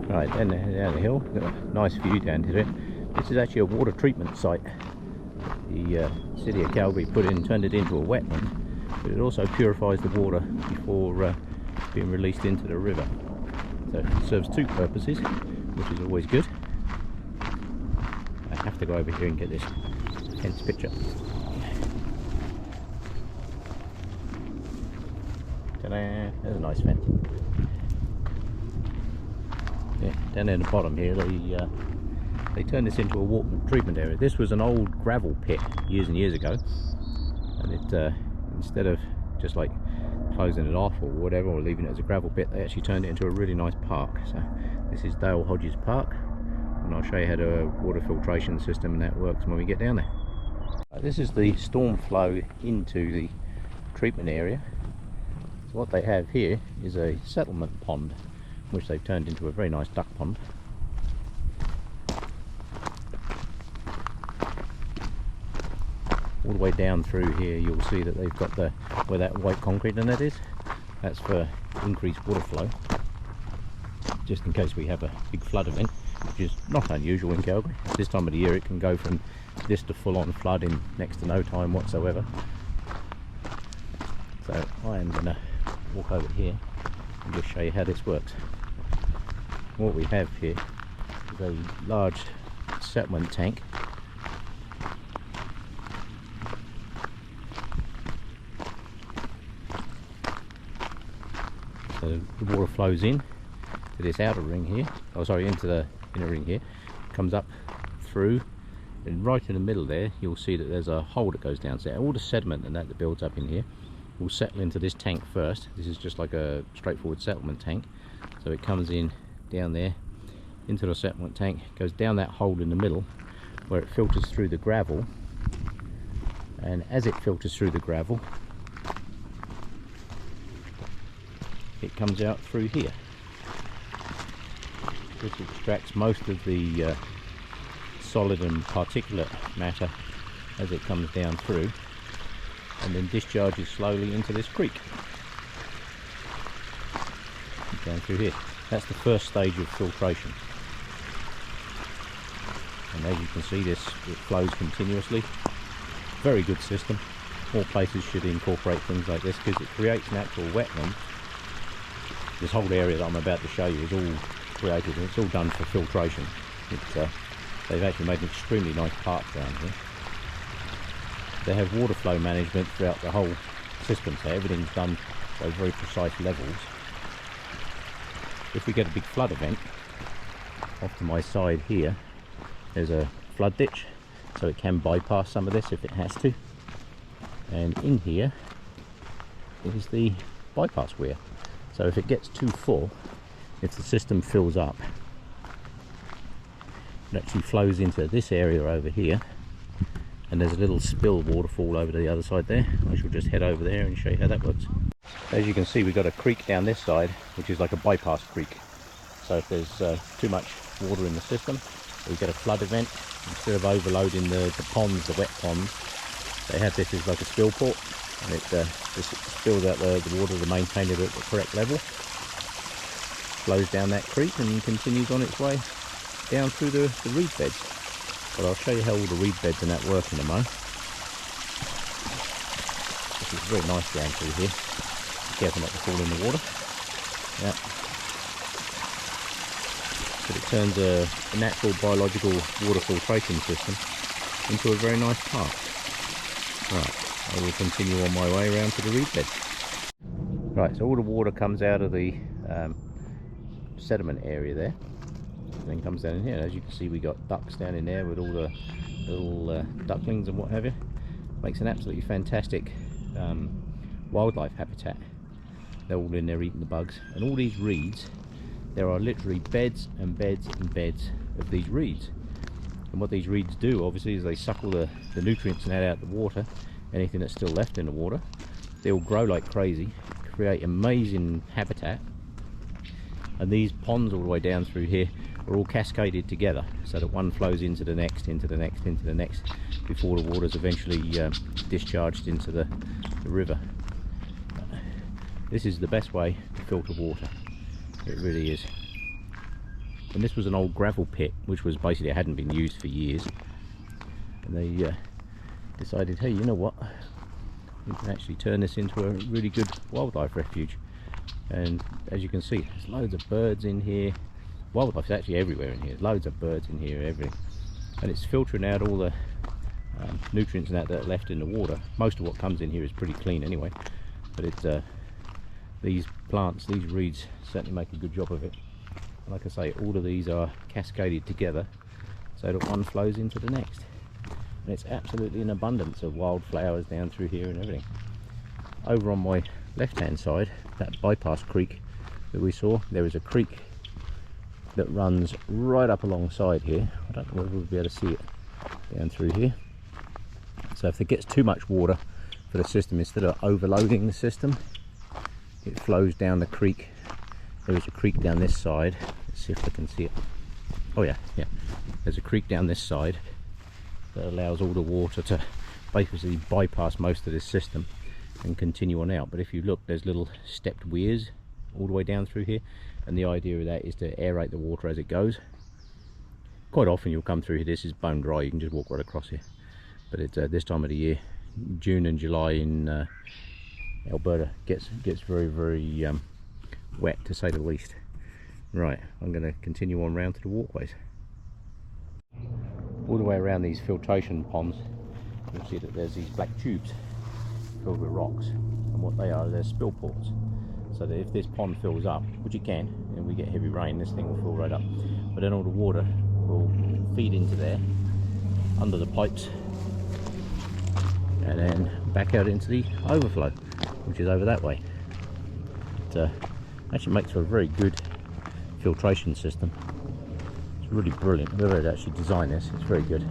Right, then down the hill, got a nice view down to it. This is actually a water treatment site. The city of Calgary turned it into a wetland, but it also purifies the water before being released into the river. So it serves two purposes, which is always good. I have to go over here and get this tense picture. Ta-da! There's a nice fence. Yeah, down there in the bottom here, they turned this into a water treatment area. This was an old gravel pit years and years ago, and it instead of just like closing it off or whatever, or leaving it as a gravel pit, they actually turned it into a really nice park. So this is Dale Hodges Park, and I'll show you how the water filtration system and that works when we get down there. This is the storm flow into the treatment area. So what they have here is a settlement pond, which they've turned into a very nice duck pond. All the way down through here you'll see that they've got where that white concrete in that is, that's for increased water flow, just in case we have a big flood event, which is not unusual in Calgary. At this time of the year it can go from this to full-on flood in next to no time whatsoever. So I am going to walk over here and just show you how this works. What we have here is a large settlement tank. So the water flows in to this outer ring here, into the inner ring here, comes up through, and right in the middle there you'll see that there's a hole that goes down. So all the sediment and that builds up in here will settle into this tank first. This is just like a straightforward settlement tank. So it comes in down there into the settlement tank, goes down that hole in the middle where it filters through the gravel, and as it filters through the gravel it comes out through here. This extracts most of the solid and particulate matter as it comes down through, and then discharges slowly into this creek down through here. That's the first stage of filtration, and as you can see, it flows continuously. Very good system. More places should incorporate things like this because it creates natural wetland. This whole area that I'm about to show you is all created, and it's all done for filtration. They've actually made an extremely nice park down here. They have water flow management throughout the whole system, so everything's done by very precise levels. If we get a big flood event, off to my side here there's a flood ditch, so it can bypass some of this if it has to, and in here is the bypass weir. So if it gets too full, if the system fills up, it actually flows into this area over here, and there's a little spill waterfall over to the other side there. I shall just head over there and show you how that works. As you can see, we've got a creek down this side, which is like a bypass creek. So if there's too much water in the system, we get a flood event, instead of overloading the ponds, the wet ponds, they have this as like a spill port, and it just spills out the water to maintain it at the correct level, flows down that creek and continues on its way down through the reed beds. But I'll show you how all the reed beds and that work in a moment. This is very nice down through here. Be careful not to fall in the water. Yeah. But it turns a natural biological water filtration system into a very nice park. Right, I will continue on my way around to the reed bed. Right, so all the water comes out of the sediment area there, and then comes down in here. As you can see, we got ducks down in there with all the little ducklings and what have you. Makes an absolutely fantastic wildlife habitat. They're all in there eating the bugs, and all these reeds, there are literally beds and beds and beds of these reeds. And what these reeds do, obviously, is they suck all the nutrients and that out of the water, anything that's still left in the water. They'll grow like crazy, create amazing habitat, and these ponds all the way down through here are all cascaded together, so that one flows into the next, into the next, into the next, before the water is eventually discharged into the river. This is the best way to filter water. It really is. And this was an old gravel pit, which was basically, it hadn't been used for years. And they decided, hey, you know what, we can actually turn this into a really good wildlife refuge. And as you can see, there's loads of birds in here. Wildlife's actually everywhere in here. There's loads of birds in here, everything. And it's filtering out all the nutrients and that are left in the water. Most of what comes in here is pretty clean anyway, but it's these plants, these reeds, certainly make a good job of it. Like I say, all of these are cascaded together so that one flows into the next. And it's absolutely an abundance of wildflowers down through here and everything. Over on my left hand side, that bypass creek that we saw, there is a creek that runs right up alongside here. I don't know whether we'll be able to see it down through here. So if there gets too much water for the system, instead of overloading the system, it flows down the creek. There is a creek down this side. Let's see if I can see it. Oh yeah, there's a creek down this side that allows all the water to basically bypass most of this system and continue on out. But if you look, there's little stepped weirs all the way down through here, and the idea of that is to aerate the water as it goes. Quite often you'll come through here, this is bone dry, you can just walk right across here. But it's this time of the year, June and July in Alberta, gets very wet, to say the least. Right, I'm going to continue on round to the walkways. All the way around these filtration ponds, you'll see that there's these black tubes filled with rocks, and what they are, they're spill ports. So that if this pond fills up, which it can, and we get heavy rain, this thing will fill right up. But then all the water will feed into there, under the pipes, and then back out into the overflow, which is over that way. It actually makes for a very good filtration system. It's really brilliant. Whoever had actually designed this, it's very good.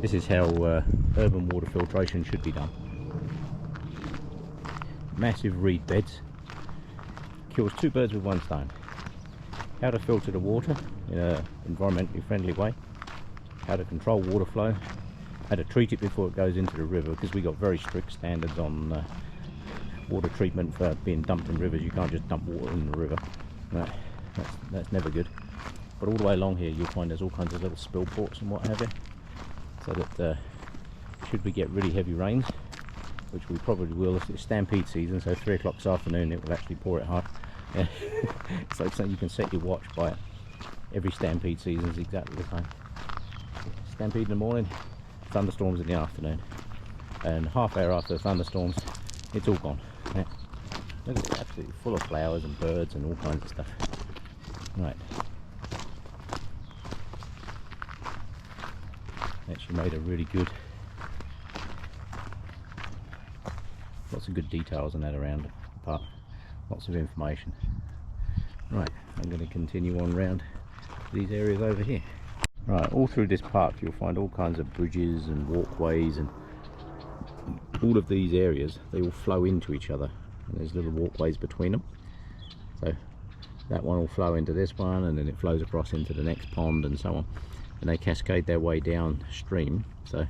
This is how urban water filtration should be done. Massive reed beds. Kills two birds with one stone. How to filter the water in an environmentally friendly way, how to control water flow, how to treat it before it goes into the river, because we got very strict standards on water treatment for being dumped in rivers. You can't just dump water in the river. That's never good. But all the way along here you'll find there's all kinds of little spill ports and what have you, so that should we get really heavy rains, which we probably will, it's stampede season, so 3 o'clock this afternoon it will actually pour it hard. It's like something you can set your watch by it. Every stampede season is exactly the same. Stampede in the morning, thunderstorms in the afternoon, and half hour after the thunderstorms it's all gone. Yeah. It's absolutely full of flowers and birds and all kinds of stuff. Right, actually made a really good, lots of good details on that around the park, lots of information. Right, I'm going to continue on round these areas over here. Right, all through this park you'll find all kinds of bridges and walkways, and all of these areas, they all flow into each other, and there's little walkways between them. So that one will flow into this one, and then it flows across into the next pond and so on, and they cascade their way downstream. So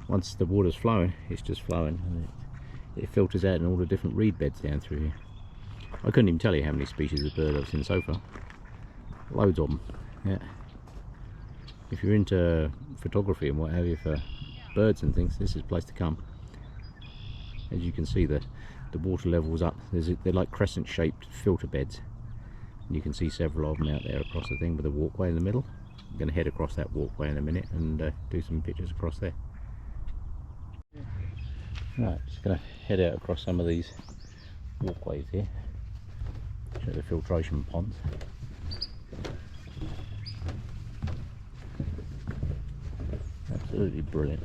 once the water's flowing, it's just flowing, and it filters out in all the different reed beds down through here. I couldn't even tell you how many species of bird I've seen so far. Loads of them. Yeah. If you're into photography and what have you for birds and things, this is a place to come. As you can see, the water level's up. They're like crescent shaped filter beds. And you can see several of them out there across the thing with a walkway in the middle. I'm going to head across that walkway in a minute and do some pictures across there. Right, just going to head out across some of these walkways here. Show the filtration ponds. Absolutely brilliant.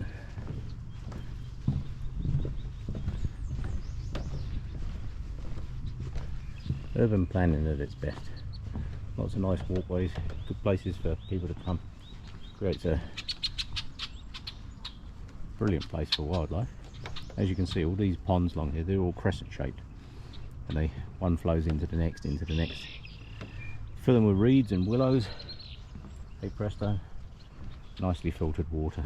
Urban planning at its best. Lots of nice walkways, good places for people to come. Creates a brilliant place for wildlife. As you can see, all these ponds along here, they're all crescent shaped, and one flows into the next, Fill them with reeds and willows. Hey presto, nicely filtered water.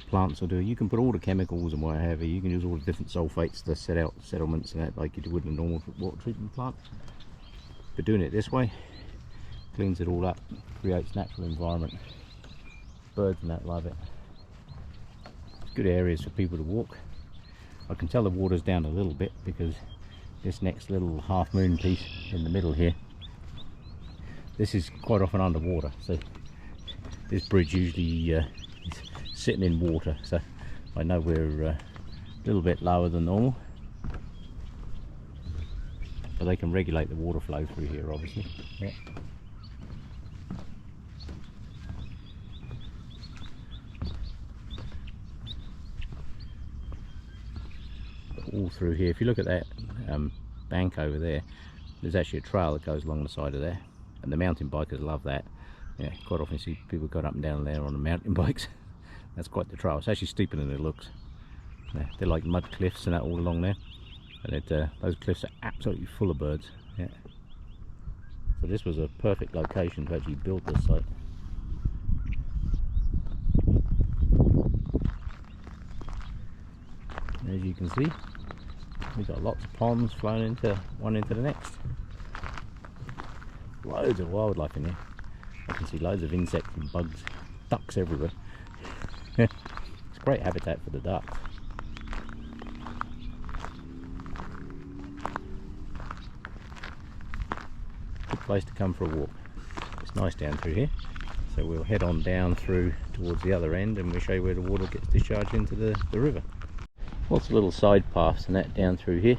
Plants will do. You can put all the chemicals and what have you. You can use all the different sulfates to set out settlements and that, like you would in a normal water treatment plant. But doing it this way, cleans it all up, creates natural environment. Birds and that love it. It's good areas for people to walk. I can tell the water's down a little bit because this next little half moon piece in the middle here, this is quite often underwater, so this bridge usually is sitting in water, so I know we're a little bit lower than normal, but they can regulate the water flow through here obviously. Yeah. All through here, if you look at that bank over there, there's actually a trail that goes along the side of there, and the mountain bikers love that. Yeah, quite often you see people going up and down there on the mountain bikes. That's quite the trail. It's actually steeper than it looks. Yeah, they're like mud cliffs and that all along there, and those cliffs are absolutely full of birds. Yeah. So this was a perfect location to actually build this site. As you can see, we've got lots of ponds flowing one into the next. Loads of wildlife in here. I can see loads of insects and bugs, ducks everywhere. It's great habitat for the ducks. Good place to come for a walk. It's nice down through here. So we'll head on down through towards the other end and we'll show you where the water gets discharged into the river. Lots of little side paths and that down through here.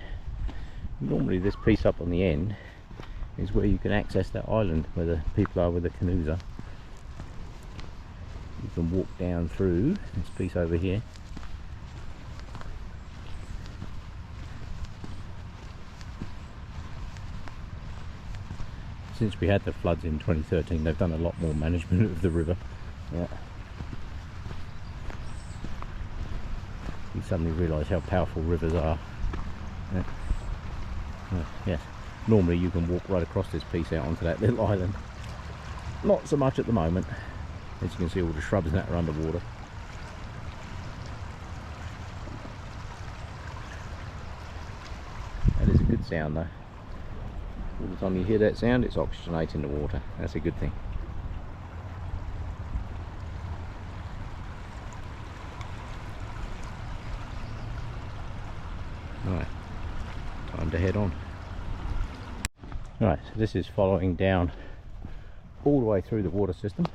Normally this piece up on the end is where you can access that island where the people are with the canoes are. You can walk down through this piece over here. Since we had the floods in 2013, they've done a lot more management of the river. Yeah. You suddenly realise how powerful rivers are. Yeah. Yes. Normally you can walk right across this piece out onto that little island. Not so much at the moment. As you can see, all the shrubs and that are underwater. That is a good sound though. All the time you hear that sound, it's oxygenating the water. That's a good thing. Alright, time to head on. Right, so this is following down all the way through the water system.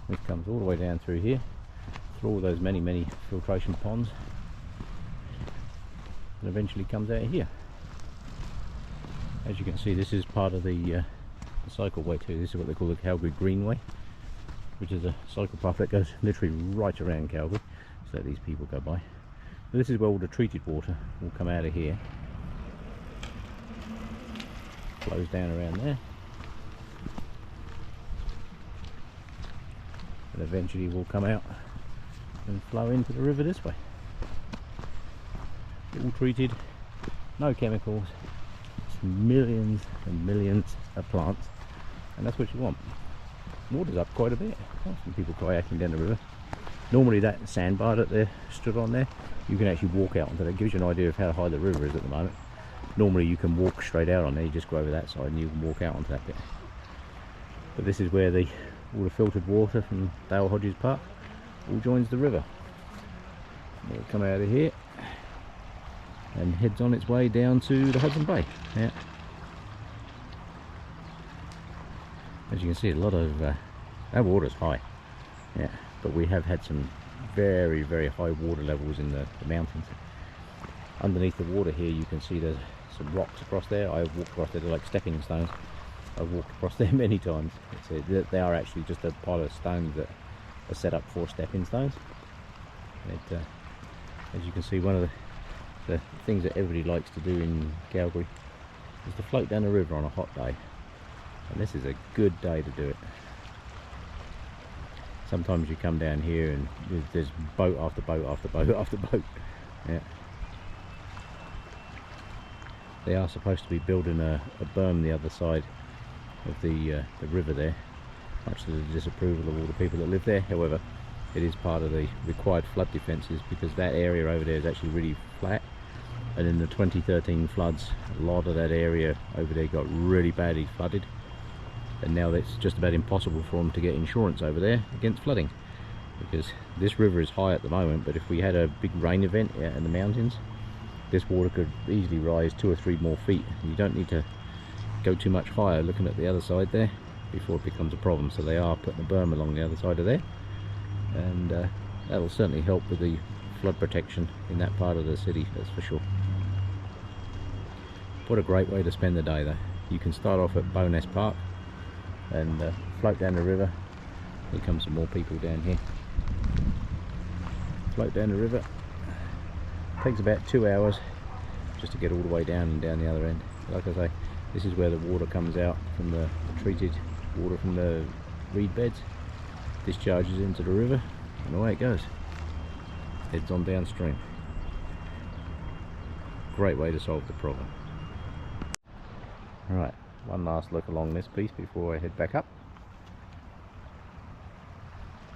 This comes all the way down through here, through all those many filtration ponds, and eventually comes out here. As you can see, this is part of the cycleway too. This is what they call the Calgary Greenway, which is a cycle path that goes literally right around Calgary, so that these people go by. So this is where all the treated water will come out of here. Flows down around there, and eventually will come out and flow into the river this way. All treated, no chemicals, just millions and millions of plants, and that's what you want. Water's up quite a bit. Some people kayaking down the river. Normally that sandbar that they're stood on there, you can actually walk out onto that. It gives you an idea of how high the river is at the moment. Normally you can walk straight out on there, you just go over that side and you can walk out onto that bit. But this is where all the filtered water from Dale Hodges Park all joins the river. It'll come out of here and heads on its way down to the Hudson Bay. Yeah. As you can see, a lot of our water's high. Yeah, but we have had some very high water levels in the mountains. Underneath the water here you can see there's some rocks across there. I've walked across there, they're like stepping stones. I've walked across there many times. They are actually just a pile of stones that are set up for stepping stones. As you can see, one of the things that everybody likes to do in Calgary is to float down the river on a hot day, and this is a good day to do it. Sometimes you come down here and there's boat after boat after boat after boat. Yeah. They are supposed to be building a berm the other side of the river there, much to the disapproval of all the people that live there. However, it is part of the required flood defences because that area over there is actually really flat, and in the 2013 floods a lot of that area over there got really badly flooded, and now it's just about impossible for them to get insurance over there against flooding, because this river is high at the moment, but if we had a big rain event out in the mountains, this water could easily rise 2 or 3 more feet, and you don't need to go too much higher. Looking at the other side there, before it becomes a problem. So they are putting a berm along the other side of there, and that'll certainly help with the flood protection in that part of the city, that's for sure. What a great way to spend the day though. You can start off at Bowness Park and float down the river. Here comes some more people down here. Float down the river. Takes about 2 hours just to get all the way down and down the other end. Like I say, this is where the water comes out from the treated water from the reed beds, discharges into the river, and away it goes. Heads on downstream. Great way to solve the problem. Right, one last look along this piece before I head back up.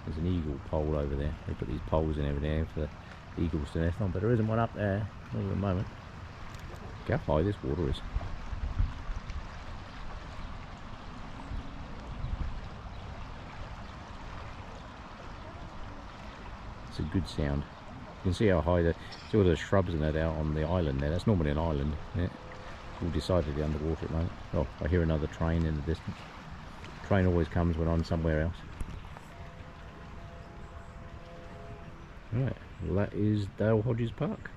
There's an eagle pole over there. They put these poles in every there for the eagles to nest on, but there isn't one up there, not at the moment. Look how high this water is. It's a good sound. You can see how high see all the shrubs and that out on the island there. That's normally an island. Yeah. All decidedly underwater at the moment. Oh, I hear another train in the distance. Train always comes when I'm somewhere else. Right, well that is Dale Hodges Park.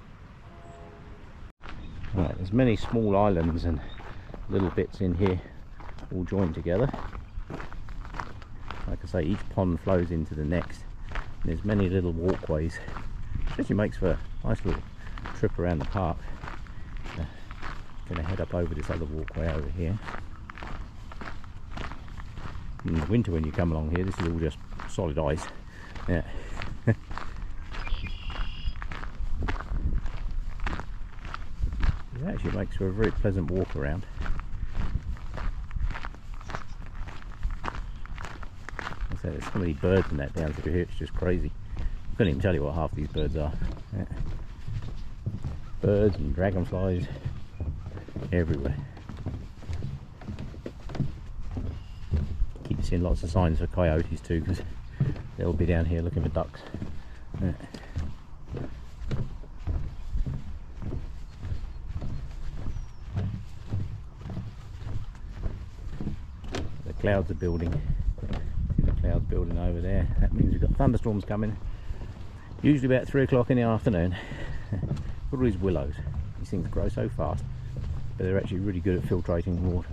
Right, there's many small islands and little bits in here all joined together. Like I say, each pond flows into the next. And there's many little walkways. It actually makes for a nice little trip around the park. Going to head up over this other walkway over here. In the winter when you come along here, this is all just solid ice. Yeah. It actually makes for a very pleasant walk around. So there's so many birds in that down through here, it's just crazy. I couldn't even tell you what half these birds are. Yeah. Birds and dragonflies everywhere. Keep seeing lots of signs for coyotes too, because they'll be down here looking for ducks. Yeah. The clouds are building. See the clouds building over there. That means we've got thunderstorms coming. Usually about 3 o'clock in the afternoon. Look at these willows. These things grow so fast, but they're actually really good at filtrating water.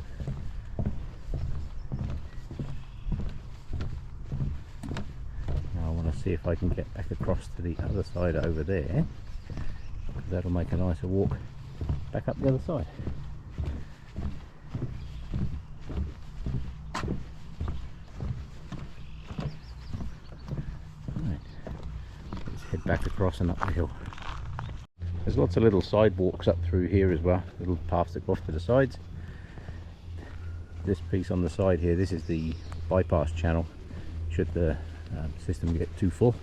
Now I want to see if I can get back across to the other side over there, because that'll make a nicer walk back up the other side. Right. Let's head back across and up the hill. There's lots of little sidewalks up through here as well, little paths that go off to the sides. This piece on the side here, this is the bypass channel, should the system get too full.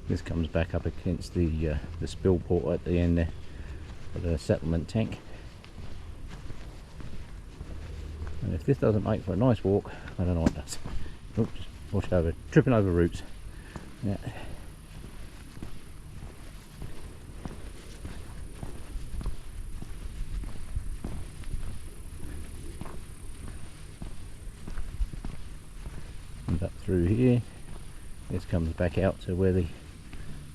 This comes back up against the spill port at the end there, for the settlement tank. And if this doesn't make for a nice walk, I don't know what does. Oh, just washed over, tripping over roots. Yeah. Up through here, this comes back out to where the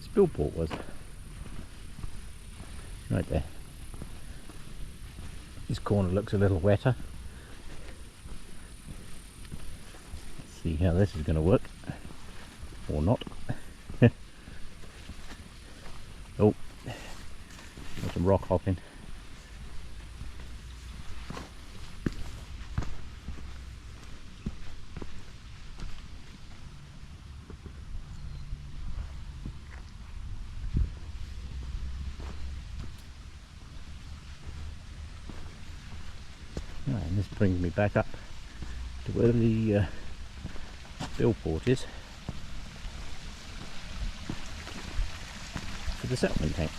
spill port was, right there. This corner looks a little wetter. Let's see how this is going to work, or not. Oh, got some rock hopping. And this brings me back up to where the spill port is for the settlement tank.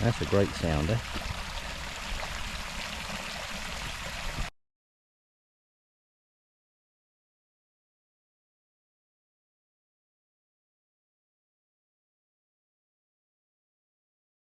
That's a great sounder.